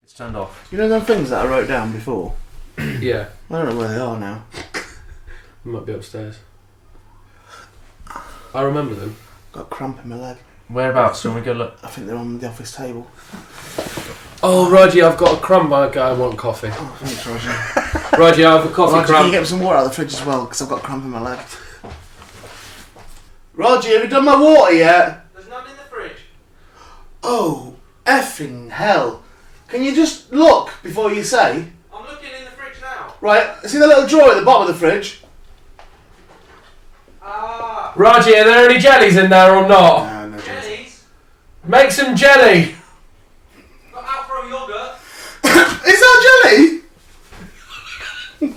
It's turned off. You know them things that I wrote down before? Yeah. I don't know where they are now. They might be upstairs. I remember them. Got a cramp in my leg. Whereabouts? Do you want to go look? I think they're on the office table. Oh, Raji, I've got a crumb. I want coffee. Oh, thanks, Raji. Raji, I have a coffee Raji, crumb. can you get me some water out of the fridge as well? Because I've got a cramp in my leg. Raji, have you done my water yet? There's none in the fridge. Oh, effing hell. Can you just look before you say? I'm looking in the fridge now. Right, see the little drawer at the bottom of the fridge? Ah. Raji, are there any jellies in there or not? No, Jellies? Make some jelly. Got Alpro yogurt. Is that jelly?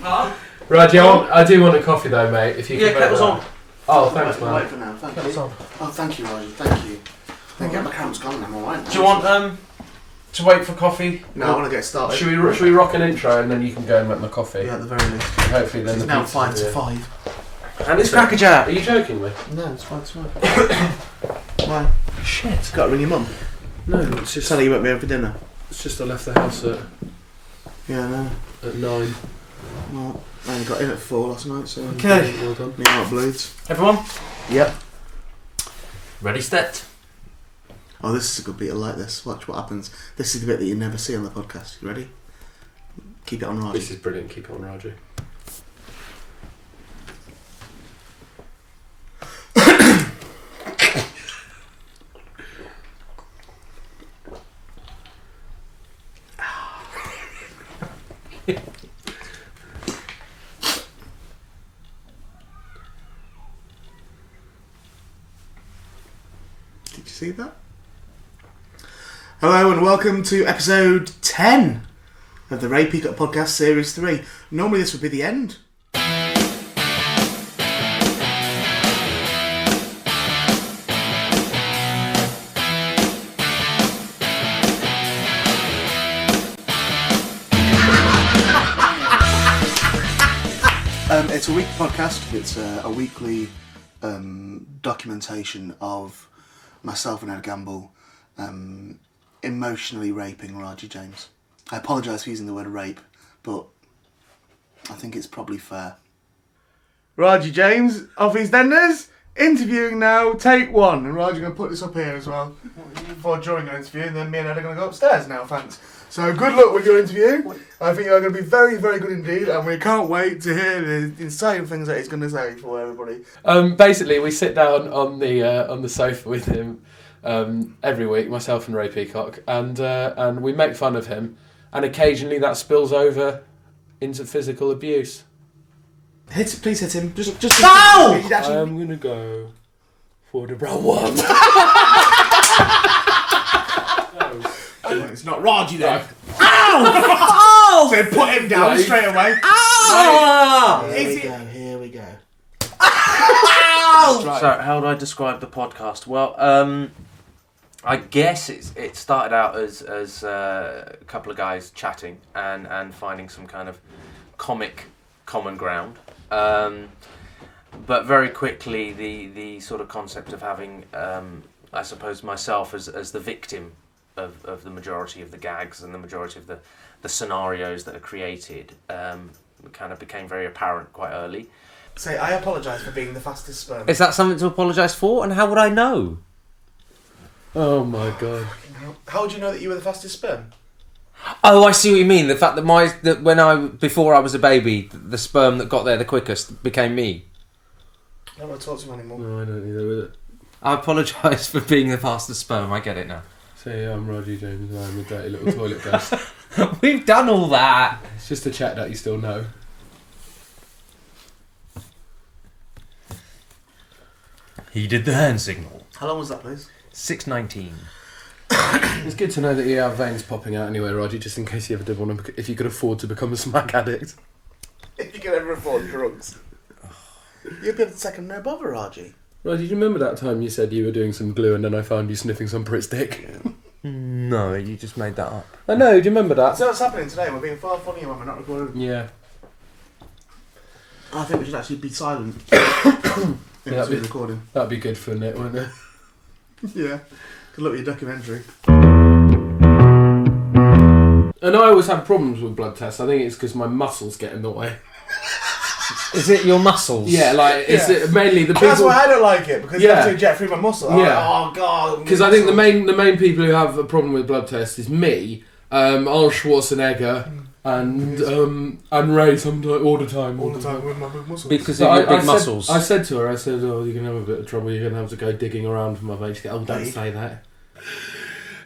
Huh? Raji, I do want a coffee though, mate. If you can. Yeah, kettle's on. Oh, thanks, man. Wait for now, thank you. On. Oh, thank you, Raji, thank you. Thank you, my cramp's gone, I'm alright. Do you want to wait for coffee? No, I want to get started. Should we rock an intro and then you can go and make my coffee? Yeah, at the very least. And hopefully then It's the now pizza's 5 to here. 5. And It's crackerjack. Are you joking me? No, it's fine, it's fine. Why? Shit. Got to ring your mum. No, it's just Tell her you won't be home for dinner. I left the house Yeah, I know. at 9. Well, I only got in at 4 last night, so... Okay. Well done. Me out blues. Everyone? Yep. Ready, set. Oh, this is a good bit. I like this. Watch what happens. This is the bit that you never see on the podcast. You ready? Keep it on, Raji. This is brilliant. Keep it on, Raji. Did you see that? Hello and welcome to episode 10 of the Ray Peacock Podcast Series 3. Normally this would be the end. It's a weekly podcast. It's a weekly documentation of myself and Ed Gamble emotionally raping Raji James. I apologise for using the word rape, but I think it's probably fair. Raji James, off EastEnders, interviewing now, take 1. And Raji's going to put this up here as well for during an interview, and then me and Ed are going to go upstairs now, thanks. So good luck with your interview. I think you're going to be very, very good indeed, and we can't wait to hear the insane things that he's going to say for everybody. Basically, we sit down on the sofa with him every week, myself and Ray Peacock, and we make fun of him, and occasionally that spills over into physical abuse. Please hit him. Just Ow! I'm gonna go for the brown one. It's not Raji then. Ow! Ow! So put him down Right. straight away. Ah! Here we go. Ow! Right. So, how do I describe the podcast? Well, I guess it started out as a couple of guys chatting and finding some kind of comic common ground. But very quickly, the sort of concept of having, I suppose, myself as the victim of the majority of the gags and the majority of the scenarios that are created kind of became very apparent quite early. Say, I apologise for being the fastest sperm. Is that something to apologise for? And how would I know? Oh my god! How would you know that you were the fastest sperm? Oh, I see what you mean. The fact that before I was a baby, the sperm that got there the quickest became me. I don't want to talk to him anymore. No, I don't either with it. I apologise for being the fastest sperm. I get it now. Say, I'm Raji James. I'm a dirty little toilet ghost. We've done all that. It's just a chat that you still know. He did the hand signal. How long was that, please? 6:19. It's good to know that you have veins popping out anyway, Raji, just in case you ever did want to, if you could afford to become a smack addict. If you can ever afford drugs. You'd be able to take him no bother, Raji. Raji, do you remember that time you said you were doing some glue and then I found you sniffing some Brit's dick? No, you just made that up. I know, do you remember that? So what's happening today? We're being far funnier when we're not recording. Yeah. I think we should actually be silent. Yeah, We're recording. That'd be good for Nick, wouldn't it? Yeah. Good luck with your documentary. And I always have problems with blood tests. I think it's because my muscles get in the way. Is it your muscles? Yeah, like it's mainly the people. That's why I don't like it, because you have to inject through my muscle. Yeah. Oh god. Because I think the main people who have a problem with blood tests is me, Arnold Schwarzenegger, and Ray sometimes all the time with my big muscles. Because of your big muscles. I said to her, oh, you're gonna have a bit of trouble. You're gonna have to go digging around for my veins. She goes, oh, don't say that.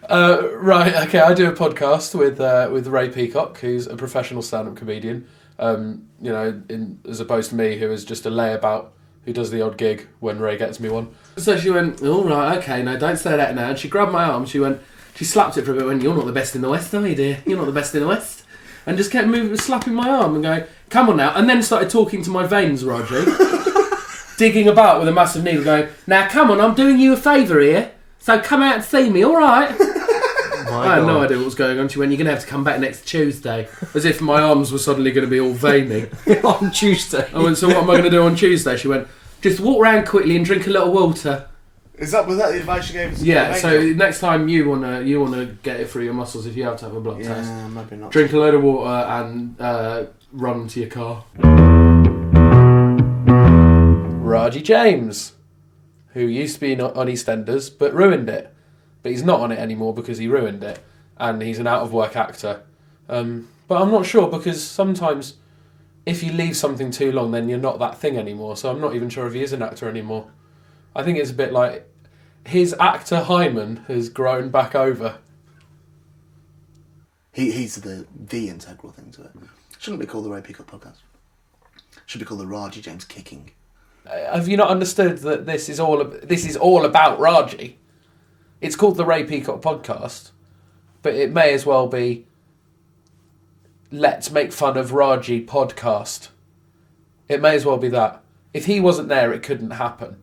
Right, okay. I do a podcast with Ray Peacock, who's a professional stand-up comedian. As opposed to me, who is just a layabout who does the odd gig when Ray gets me one. So she went, all right, okay, no, don't say that now. And she grabbed my arm. She slapped it for a bit. Went, you're not the best in the West, are you, dear? You're not the best in the West. And just kept slapping my arm and going, come on now. And then started talking to my veins, Raji, digging about with a massive needle, going, now come on, I'm doing you a favour here. So come out and see me, all right? I had no idea what was going on. She went, you're going to have to come back next Tuesday. As if my arms were suddenly going to be all veiny. On Tuesday. I went, so what am I going to do on Tuesday? She went, just walk around quickly and drink a little water. Was that the advice you gave us? Yeah, so next time you wanna get it through your muscles, if you have to have a blood test, maybe not. drink a load of water and run to your car. Raji James, who used to be on EastEnders but ruined it. But he's not on it anymore because he ruined it. And he's an out-of-work actor. But I'm not sure, because sometimes if you leave something too long, then you're not that thing anymore. So I'm not even sure if he is an actor anymore. I think it's a bit like his actor hymen has grown back over. He's the integral thing to it. Shouldn't be called the Ray Peacock Podcast. Should be called the Raji James Kicking. Have you not understood that this is all about Raji? It's called the Ray Peacock Podcast, but it may as well be Let's Make Fun of Raji Podcast. It may as well be that. If he wasn't there, it couldn't happen.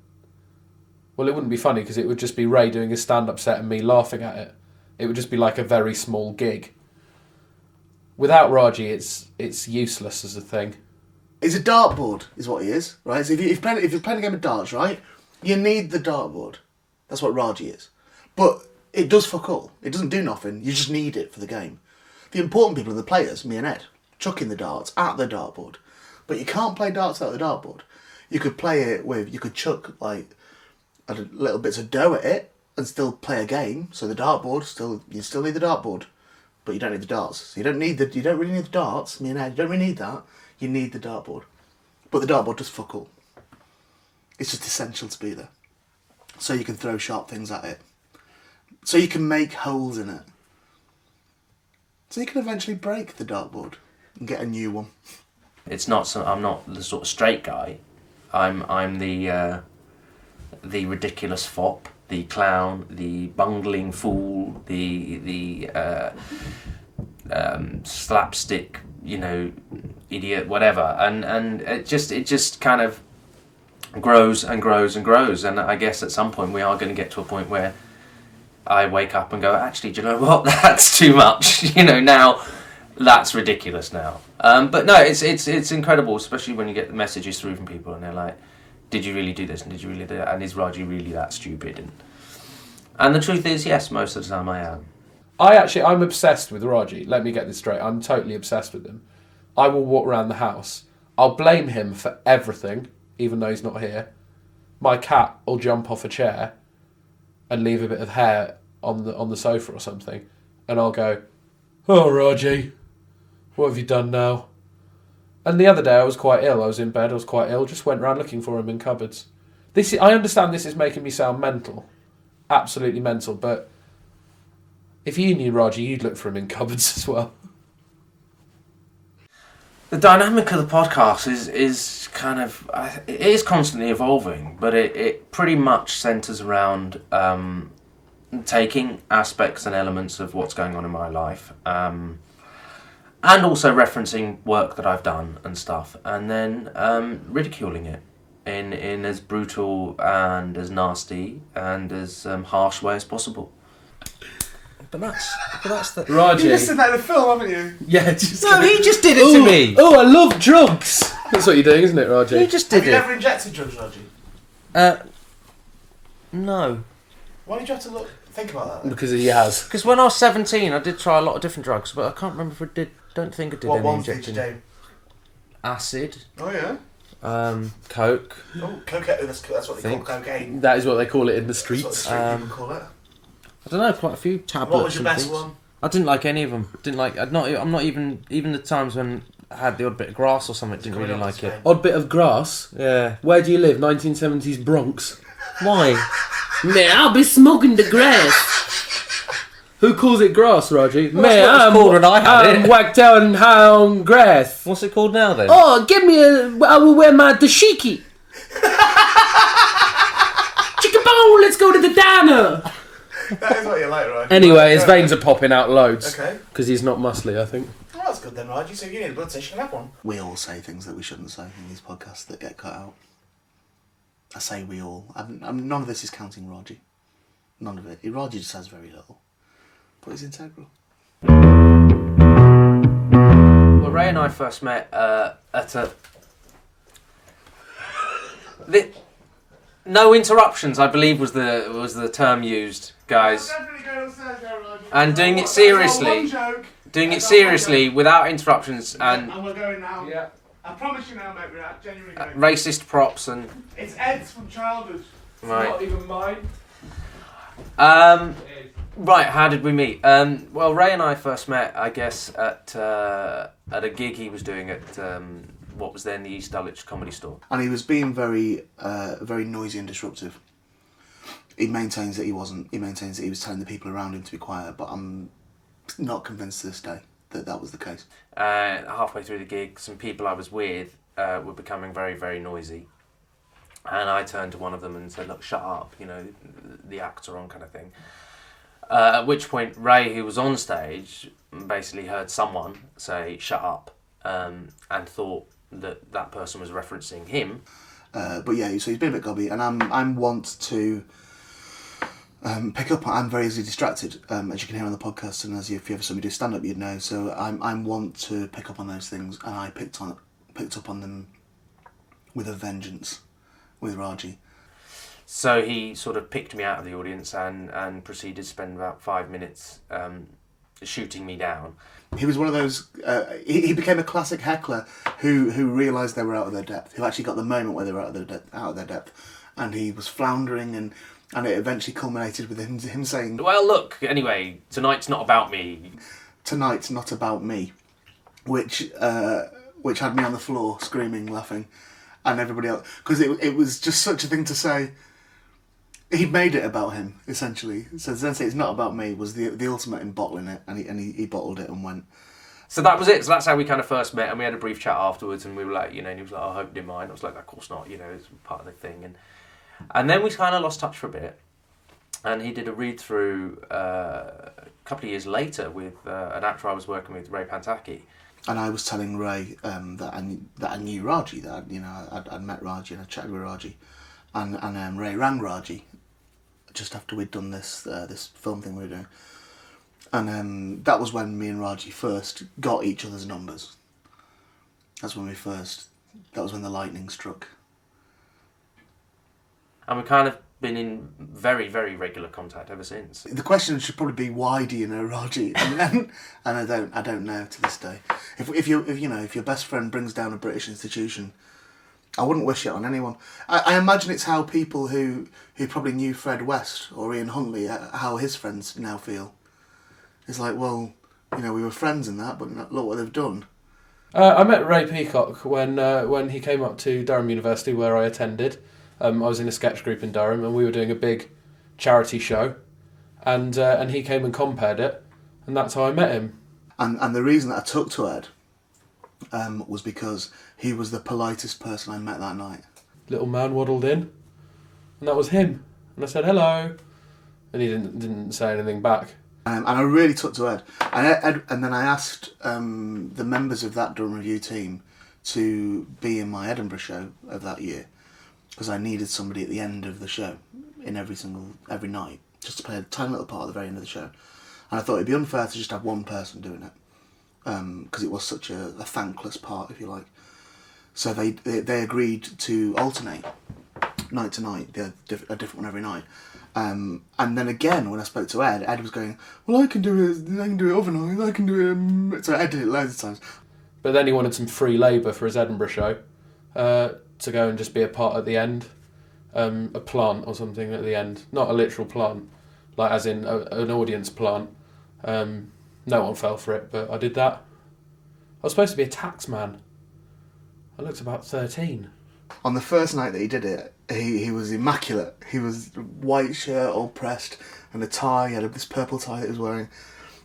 Well, it wouldn't be funny because it would just be Ray doing a stand-up set and me laughing at it. It would just be like a very small gig. Without Raji, it's useless as a thing. He's a dartboard, is what he is, right? So if you're playing a game of darts, right, you need the dartboard. That's what Raji is. But it does fuck all. It doesn't do nothing. You just need it for the game. The important people are the players, me and Ed, chucking the darts at the dartboard. But you can't play darts out the dartboard. You could play it you could chuck like little bits of dough at it and still play a game. So the dartboard, you still need the dartboard, but you don't need the darts. So you don't really need the darts, me and Ed, you don't really need that. You need the dartboard. But the dartboard does fuck all. It's just essential to be there. So you can throw sharp things at it. So you can make holes in it. So you can eventually break the dartboard and get a new one. I'm not the sort of straight guy. I'm the ridiculous fop, the clown, the bungling fool, the slapstick, idiot, whatever. And it just kind of grows and grows and grows. And I guess at some point we are going to get to a point where I wake up and go, actually, do you know what? That's too much. Now that's ridiculous now. But no, it's incredible, especially when you get the messages through from people and they're like, did you really do this? And did you really do that? And is Raji really that stupid? And the truth is, yes, most of the time I am. I'm obsessed with Raji. Let me get this straight. I'm totally obsessed with him. I will walk around the house. I'll blame him for everything, even though he's not here. My cat will jump off a chair and leave a bit of hair on the sofa or something, and I'll go, oh, Raji, what have you done now? And the other day I was quite ill. I was in bed, I was quite ill, just went around looking for him in cupboards. I understand this is making me sound mental, absolutely mental, but if you knew Raji, you'd look for him in cupboards as well. The dynamic of the podcast is kind of, it is constantly evolving, but it pretty much centres around taking aspects and elements of what's going on in my life, and also referencing work that I've done and stuff, and then ridiculing it in as brutal and as nasty and as harsh way as possible. But that's the... Raji. You just said that in the film, haven't you? Yeah, he just did it to me. Oh, I love drugs. That's what you're doing, isn't it, Raji? He just did Have you ever injected drugs, Raji? No. Why did you have to look Think about that. Then. Because he has. Because when I was 17, I did try a lot of different drugs, but I can't remember if I did. Don't think I did What any ones did you injecting. do? Acid. Oh yeah. Coke. Oh, cocaine. That's what they call cocaine. That is what they call it in the That's what the streets. street people call it. I don't know, quite a few tablets. What was your and best things. one? I didn't like any of them. I'm not even the times when I had the odd bit of grass or something. Didn't really like it. Odd bit of grass. Yeah. Where do you live? 1970s Bronx. Why? Mate, I'll be smoking the grass. Who calls it grass, Raji? Well, that's what it's called when I had it. whacked out and high on grass. What's it called now then? Oh, give me I will wear my dashiki. Chickabone, let's go to the diner. That is what you like, right? Anyway, his veins are popping out loads. Okay. Because he's not muscly, I think. Oh, that's good then, Raji. So if you need a blood test, you can have one. We all say things that we shouldn't say in these podcasts that get cut out. I say we all. None of this is counting Raji. None of it. Raji just has very little. But it's integral. Well, Ray and I first met at a... No interruptions, I believe, was the term used, guys. And doing it seriously, without interruptions, and we're going now. Yeah. I promise you now, mate, we're genuinely going. racist props and... It's Ed's from childhood. Right. Not even mine. Right, how did we meet? Well, Ray and I first met, I guess, at a gig he was doing at what was then the East Dulwich Comedy Store. And he was being very noisy and disruptive. He maintains that he wasn't. He maintains that he was telling the people around him to be quiet, but I'm not convinced to this day that was the case. Halfway through the gig, some people I was with were becoming very, very noisy. And I turned to one of them and said, look, shut up, the acts are on kind of thing. At which point Ray, who was on stage, basically heard someone say, shut up, and thought that person was referencing him. But yeah, so he's been a bit gobby, and I'm wont to pick up. I'm very easily distracted, as you can hear on the podcast, and as if you ever saw me do stand up, you'd know. So I'm wont to pick up on those things, and I picked up on them with a vengeance with Raji. So he sort of picked me out of the audience and proceeded to spend about 5 minutes shooting me down. He was one of those. He became a classic heckler who realised they were out of their depth. Who actually got the moment where they were out of their depth, and he was floundering, and it eventually culminated with him saying, Well, look, anyway, tonight's not about me. "Tonight's not about me," which had me on the floor screaming, laughing, and everybody else, because it was just such a thing to say. He'd made it about him, essentially. So then say it's not about me was the ultimate in bottling it, and he bottled it and went. So that was it. So that's how we kind of first met, and we had a brief chat afterwards, and we were like, and he was like, I hope you didn't mind. I was like, of course not, it's part of the thing. And then we kind of lost touch for a bit, and he did a read-through a couple of years later with an actor I was working with, Ray Peacock. And I was telling Ray that I knew Raji, that I'd met Raji and I chatted with Raji, and Ray rang Raji just after we'd done this film thing we were doing, and that was when me and Raji first got each other's numbers. That was when the lightning struck. And we've kind of been in very, very regular contact ever since. The question should probably be, why do you know Raji? And I don't know to this day. If your best friend brings down a British institution, I wouldn't wish it on anyone. I imagine it's how people who probably knew Fred West or Ian Huntley, how his friends now feel. It's like, well, we were friends in that, but look what they've done. I met Ray Peacock when he came up to Durham University, where I attended. I was in a sketch group in Durham, and we were doing a big charity show, and he came and compared it, and that's how I met him. And the reason that I took to Ed was because he was the politest person I met that night. Little man waddled in, and that was him. And I said hello, and he didn't say anything back. And I really took to Ed. And then I asked the members of that Durham Review team to be in my Edinburgh show of that year, because I needed somebody at the end of the show in every night, just to play a tiny little part at the very end of the show. And I thought it'd be unfair to just have one person doing it, because it was such a thankless part, if you like. So they agreed to alternate night to night, a different one every night. And then again, when I spoke to Ed was going, well, I can do it overnight, I can do it... So Ed did it loads of times. But then he wanted some free labour for his Edinburgh show to go and just be a part at the end. A plant or something at the end. Not a literal plant, like as in an audience plant. No one fell for it, but I did that. I was supposed to be a tax man. I looked about 13. On the first night that he did it, he was immaculate. He was white shirt, all pressed, and a tie. He had this purple tie that he was wearing,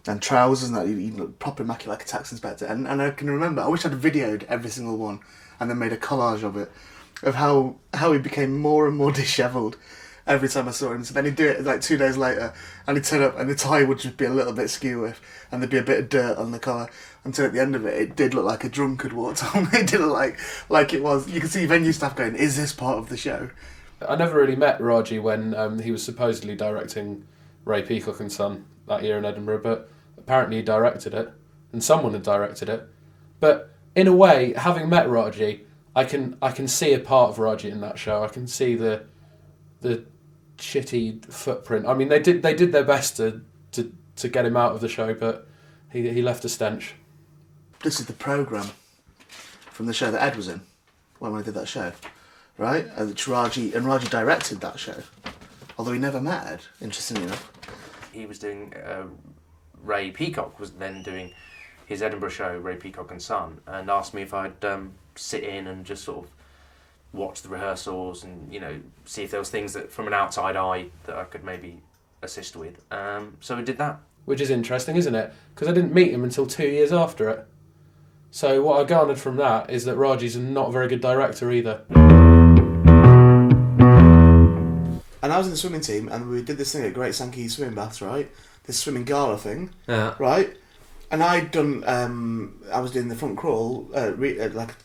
and trousers, and that. He looked proper immaculate, like a tax inspector. And I can remember, I wish I'd videoed every single one, and then made a collage of it, of how he became more and more dishevelled every time I saw him. So then he'd do it like 2 days later, and he'd turn up, and the tie would just be a little bit skew with, and there'd be a bit of dirt on the collar. Until at the end of it, it did look like a drunk had walked on. It did look like it was. You could see venue staff going, "Is this part of the show?" I never really met Raji when he was supposedly directing Ray Peacock and Son that year in Edinburgh, but apparently he directed it, and someone had directed it. But in a way, having met Raji, I can see a part of Raji in that show. I can see the shitty footprint. I mean, they did their best to get him out of the show, but he left a stench. This is the programme from the show that Ed was in when I did that show, right? And Raji directed that show, although he never met Ed, interestingly enough. He was doing... Ray Peacock was then doing his Edinburgh show, Ray Peacock and Son, and asked me if I'd sit in and just sort of watch the rehearsals and, see if there was things that from an outside eye that I could maybe assist with. So we did that. Which is interesting, isn't it? Because I didn't meet him until 2 years after it. So what I garnered from that is that Raji's not a very good director either. And I was in the swimming team, and we did this thing at Great Sankey Swimming Baths, right? This swimming gala thing, right? And I was doing the front crawl, like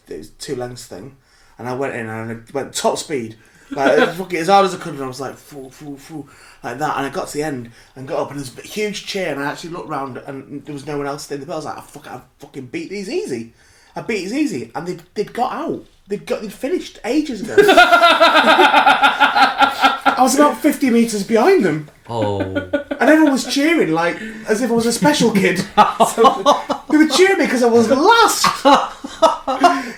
it was 2 lengths thing, and I went in and I went top speed, like as hard as I could, and I was like, foo, like that, and I got to the end and got up, and there was a huge cheer, and I actually looked round, and there was no one else in the bell. I was like, I fucking beat these easy. I beat these easy, and they'd got out. They'd finished ages ago. I was about 50 metres behind them. Oh. And everyone was cheering, like, as if I was a special kid. They were cheering me because I was last.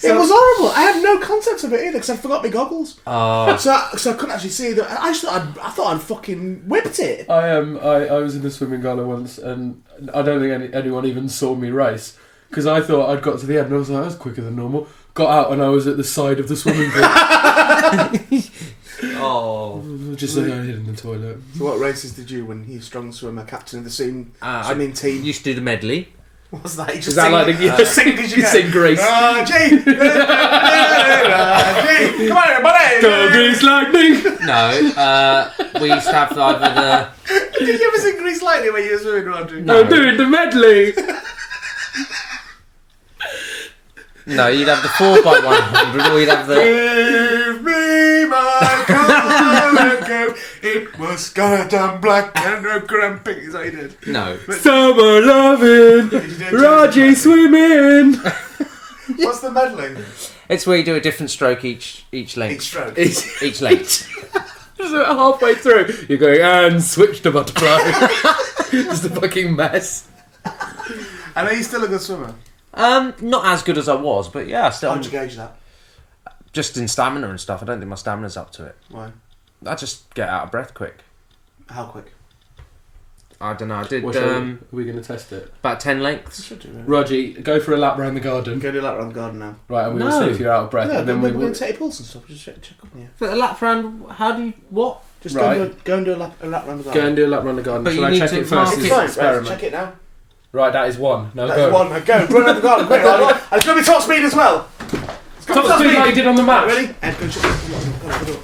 It was horrible. I had no concept of it either because I forgot my goggles. So I couldn't actually see them. I thought I'd fucking whipped it. I was in the swimming gala once, and I don't think anyone even saw me race because I thought I'd got to the end and I was like, that was quicker than normal. Got out and I was at the side of the swimming pool. Oh. Just like I hid in the toilet. So what races did you win? You strong swimmer, captain of the swimming team? Used to do the medley. What's that? Is that like the sing as you sing Grease? Raji! Come on everybody! Go Grease Lightning! No, we used to have either the... Did you ever sing Grease Lightning when you were swimming, Roger? No. I'm doing the medley! No, you'd have the 4x100 or you'd have the... Give me my colour coat. It was goddamn black and no cramping. Is that you did? No. Summer loving, Raji swimming. What's the medley? It's where you do a different stroke each length. Each stroke. Each length. So halfway through, you're going, and switch to butterfly. Just a fucking mess. And are you still a good swimmer? Not as good as I was, but yeah, still. How'd you gauge that? Just in stamina and stuff. I don't think my stamina's up to it. Why? I just get out of breath quick. How quick? I don't know. I did. Are we going to test it? About 10 lengths. Should do, Raji, go for a lap around the garden. Go do a lap around the garden now. Right, and we will see if you're out of breath. Yeah, and then we're we going will to take your pulse and stuff. Just check up on you. But a lap round. How do you what? Just Right. go and do a lap around the garden. go and do a lap around the garden. But Shall you I need check to it first? mark as It's an fine, right, experiment. check it now. Right, that is 1. Now That's go. 1. Go, run around the garden, quick. And it's going to be top speed as well. Top speed like you did on the match. Ready? Ed, go and shut the door. Go lock the door.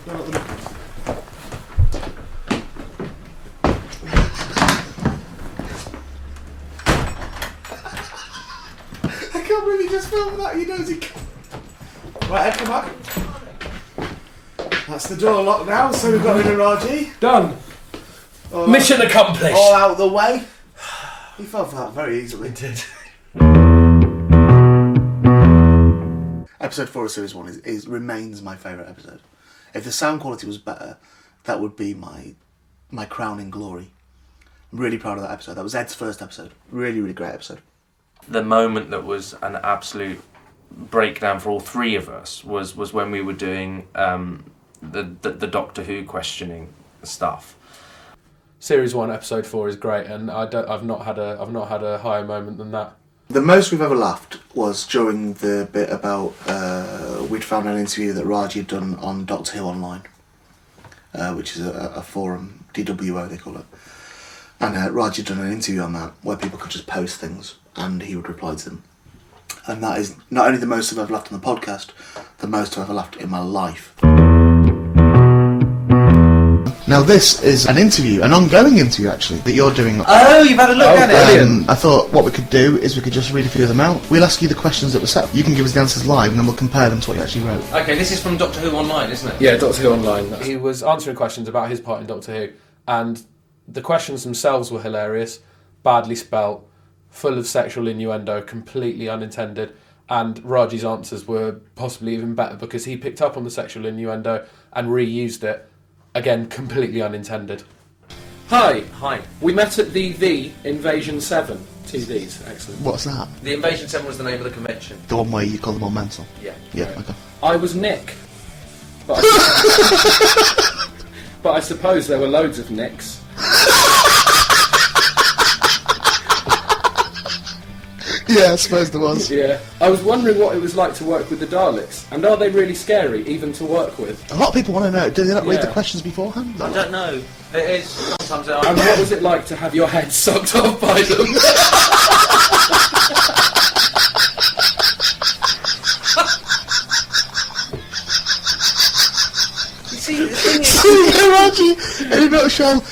I can't believe you just filmed that, you nosy cunt. Right, Ed, come back. That's the door locked now, so we've got rid of Raji. Done. All Mission accomplished. All out the way. He fell for that very easily. did. Episode 4 of Series 1 remains my favourite episode. If the sound quality was better, that would be my my crowning glory. I'm really proud of that episode. That was Ed's first episode. Really, really great episode. The moment that was an absolute breakdown for all three of us was when we were doing the Doctor Who questioning stuff. Series 1, Episode 4 is great, and I've not had a higher moment than that. The most we've ever laughed was during the bit about we'd found an interview that Raji had done on Doctor Who Online, which is a forum, DWO they call it. And Raji had done an interview on that where people could just post things and he would reply to them. And that is not only the most I've ever laughed on the podcast, the most I've ever laughed in my life. Now this is an interview, an ongoing interview actually, that you're doing. Oh, you've had a look at it. I thought what we could do is we could just read a few of them out. We'll ask you the questions that were set. You can give us the answers live and then we'll compare them to what you actually wrote. Okay, this is from Doctor Who Online, isn't it? Yeah, Doctor Who Online. He was answering questions about his part in Doctor Who, and the questions themselves were hilarious, badly spelt, full of sexual innuendo, completely unintended, and Raji's answers were possibly even better because he picked up on the sexual innuendo and reused it. Again, completely unintended. Hi. We met at the Invasion 7 TVs. Excellent. What's that? The Invasion 7 was the name of the convention. The one where you call them all mental? Yeah. Yeah, okay. I was Nick. But I suppose there were loads of Nicks. Yeah, I suppose there was. Yeah. I was wondering what it was like to work with the Daleks, and are they really scary, even to work with? A lot of people want to know, do they not read the Yeah. questions beforehand? I don't know. It is. Sometimes it And what was it like to have your head sucked off by them? You see, the thing is... Yeah, Raji, in a nutshell,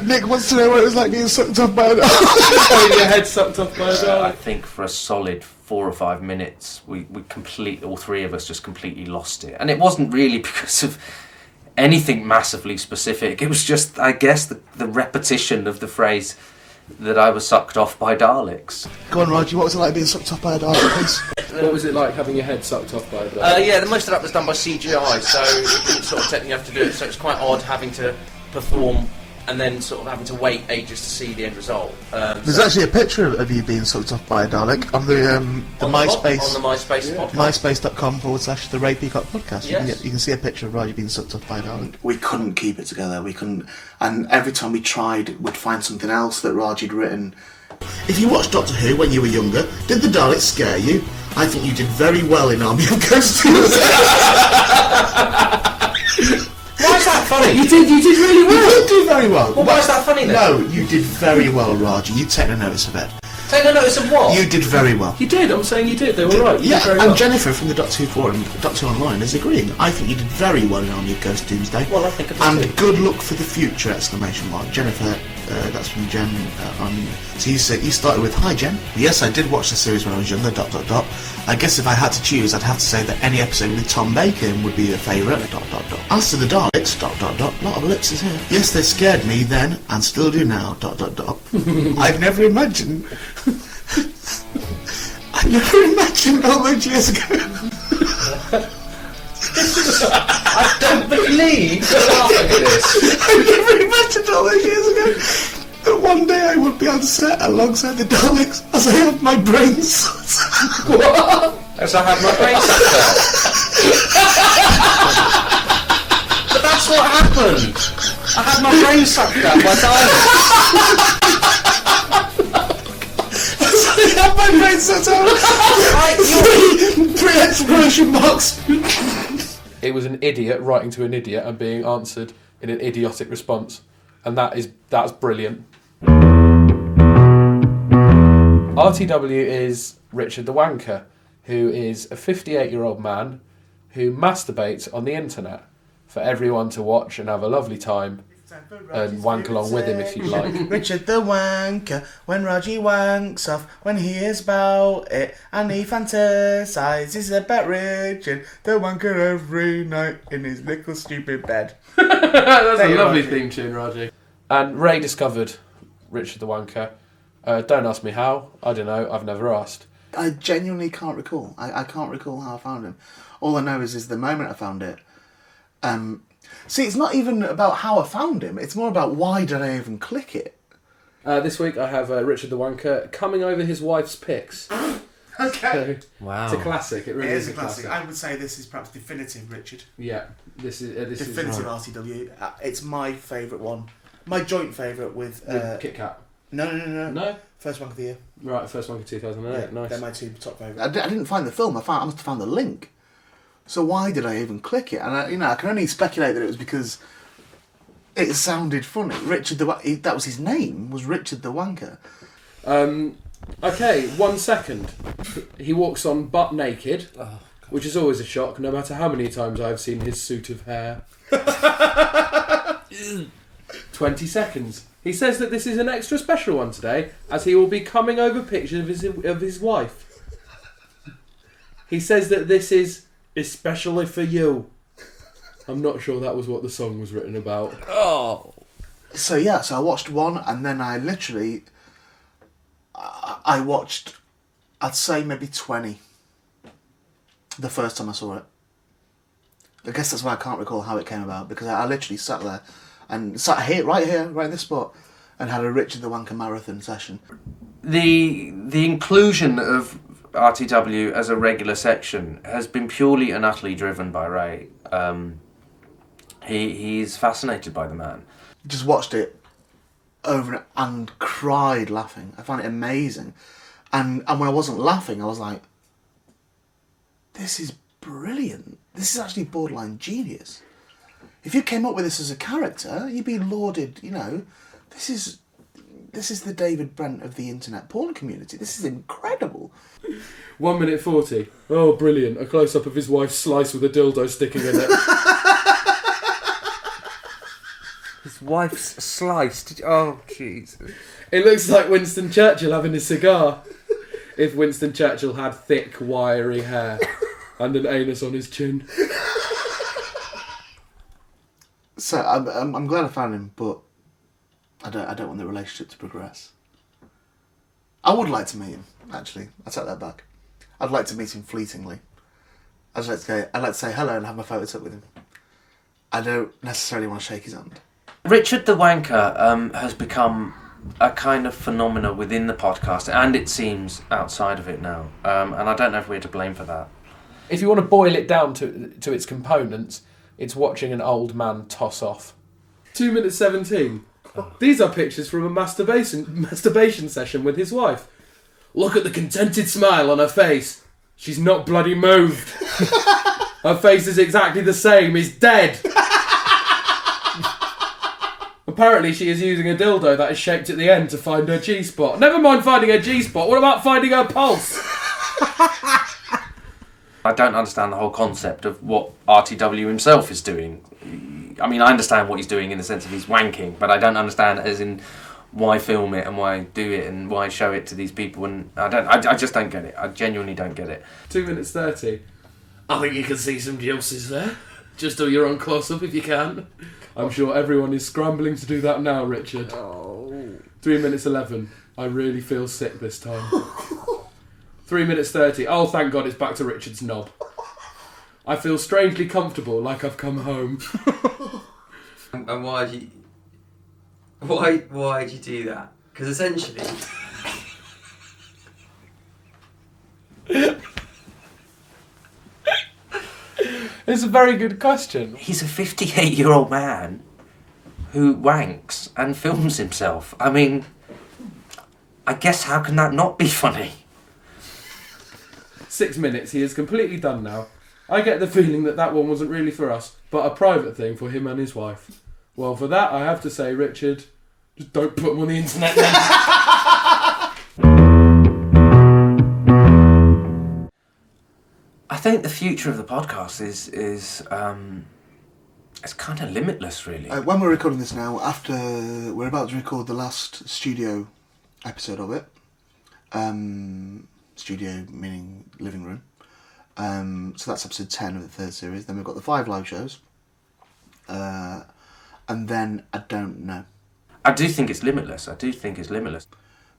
Nick wants to know what it was like being sucked off by a dog. Having your head sucked off by a I Dalek. think for a solid 4 or 5 minutes, we all three of us just completely lost it. And it wasn't really because of anything massively specific. It was just, I guess, the repetition of the phrase that I was sucked off by Daleks. Go on, Raji, what was it like being sucked off by a dog, please? What was it like having your head sucked off by a Dalek? Yeah, the most of that was done by CGI, so it didn't sort of technically have to do it. So it's quite odd having to perform and then sort of having to wait ages to see the end result. There's actually a picture of you being sucked off by a Dalek on the MySpace. On the MySpace podcast. MySpace.com/the Ray Peacock Podcast. Yes. You can see a picture of Raji being sucked off by a Dalek. We couldn't keep it together. We couldn't. And every time we tried, we'd find something else that Raji had written. If you watched Doctor Who when you were younger, did the Daleks scare you? I think you did very well in Army of Ghosts. Why is that funny? You did really well. You did do very well. Well, why is that funny then? No, you did very well, Raji. You take no notice of it. Take no notice of what? You did very well. You did, I'm saying you did, they were right. You Yeah, did very and well. Jennifer from the Doctor Who forum, Doctor Who Online, is agreeing. I think you did very well in Army of Ghost Doomsday. Well, I think I did And too. good luck for the future! Exclamation mark. Jennifer, that's from Jen. So you started with, hi Jen. Yes, I did watch the series when I was younger. ... I guess if I had to choose, I'd have to say that any episode with Tom Bacon would be a favourite. ... As to the Daleks. ... Lot of ellipses here. Yes, they scared me then and still do now. ... I've never imagined. I never imagined all those years ago. I don't believe you're laughing at this. I never imagined all those years ago that one day I would be on set alongside the Daleks as I have my brain sucked. What? As I have my brain sucked out. But that's what happened. I had my brain sucked out by Daleks. I have my brain sucked out. Three exclamation marks. It was an idiot writing to an idiot and being answered in an idiotic response. And that's brilliant. RTW is Richard the Wanker, who is a 58-year-old man who masturbates on the internet for everyone to watch and have a lovely time and wank along with him if you'd like. Richard the Wanker, when Raji wanks off, when he is about it, and he fantasises about Richard the Wanker every night in his little stupid bed. That's Thank a you, lovely Raji. theme tune, Raji. And Ray discovered Richard the Wanker. Don't ask me how. I don't know. I've never asked. I genuinely can't recall. I can't recall how I found him. All I know is the moment I found it, See, it's not even about how I found him. It's more about why did I even click it. This week I have Richard the Wanker coming over his wife's pics. Okay. Wow. It's a classic. It really is a classic. I would say this is perhaps definitive, Richard. Yeah, this is Definitive RTW. It's my favourite one. My joint favourite with Kit Kat. No. No. First one of the year. Right, first one in 2008. Yeah, Nice. they're my two top favourites. I didn't find the film. I must have found the link. So why did I even click it? And I can only speculate that it was because it sounded funny. Richard that was his name. Was Richard the Wanker. Okay, 1 second. He walks on butt naked, which is always a shock, no matter how many times I've seen his suit of hair. 20 seconds. He says that this is an extra special one today, as he will be coming over pictures of his wife. He says that this is especially for you. I'm not sure that was what the song was written about. Oh. So I watched one, and then I literally... I watched, I'd say maybe 20 the first time I saw it. I guess that's why I can't recall how it came about, because I literally sat there and right in this spot, and had a Richard the Wanker marathon session. The inclusion of RTW as a regular section has been purely and utterly driven by Ray. He's fascinated by the man. Just watched it over and cried laughing. I found it amazing. And when I wasn't laughing, I was like, this is brilliant. This is actually borderline genius. If you came up with this as a character, you'd be lauded, This is the David Brent of the internet porn community. This is incredible. 1 minute 40. Oh, brilliant. A close-up of his wife's slice with a dildo sticking in it. His wife's sliced. Oh, Jesus. It looks like Winston Churchill having a cigar. If Winston Churchill had thick, wiry hair and an anus on his chin. So I'm glad I found him, but I don't want the relationship to progress. I would like to meet him, actually. I take that back. I'd like to meet him fleetingly. I'd like to say hello and have my photo took with him. I don't necessarily want to shake his hand. Richard the Wanker has become a kind of phenomena within the podcast, and it seems outside of it now. And I don't know if we're to blame for that. If you want to boil it down to its components, it's watching an old man toss off. 2 minutes 17. These are pictures from a masturbation session with his wife. Look at the contented smile on her face. She's not bloody moved. Her face is exactly the same. He's dead. Apparently she is using a dildo that is shaped at the end to find her G-spot. Never mind finding her G-spot, what about finding her pulse? I don't understand the whole concept of what RTW himself is doing. I mean, I understand what he's doing in the sense of he's wanking, but I don't understand as in why film it and why do it and why show it to these people, and I just don't get it. I genuinely don't get it. 2 minutes 30. I think you can see some juices there. Just do your own close-up if you can. I'm sure everyone is scrambling to do that now, Richard. Oh. 3 minutes 11. I really feel sick this time. 3 minutes 30. Oh, thank God it's back to Richard's knob. I feel strangely comfortable, like I've come home. And why did you do that? Because essentially... It's a very good question. He's a 58-year-old man who wanks and films himself. I mean, I guess how can that not be funny? 6 minutes. He is completely done now. I get the feeling that one wasn't really for us, but a private thing for him and his wife. Well, for that, I have to say, Richard, just don't put them on the internet then. I think the future of the podcast is it's kind of limitless, really. When we're recording this now, after we're about to record the last studio episode of it, studio meaning living room, so that's episode 10 of the third series. Then we've got the 5 live shows, and then I don't know. I do think it's limitless.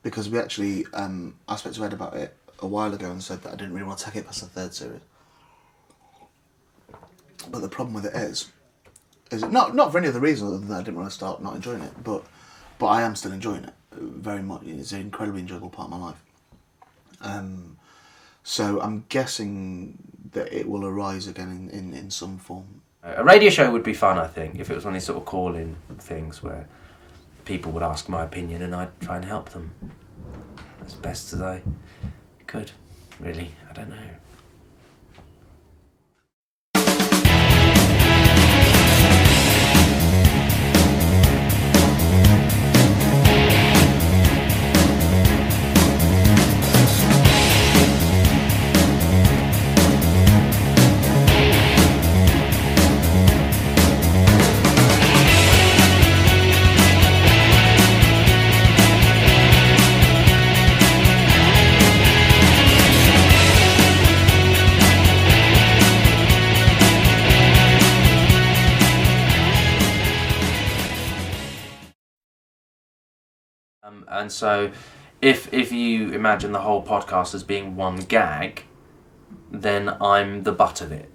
Because we actually, I spoke to Ed about it a while ago and said that I didn't really want to take it past the third series. But the problem with it is, Is it not for any other reason other than that I didn't want to start not enjoying it, but I am still enjoying it very much. It's an incredibly enjoyable part of my life. So I'm guessing that it will arise again in some form. A radio show would be fun, I think, if it was one of these sort of call-in things where people would ask my opinion and I'd try and help them as best as I could. Really, I don't know. And so, if you imagine the whole podcast as being one gag, then I'm the butt of it.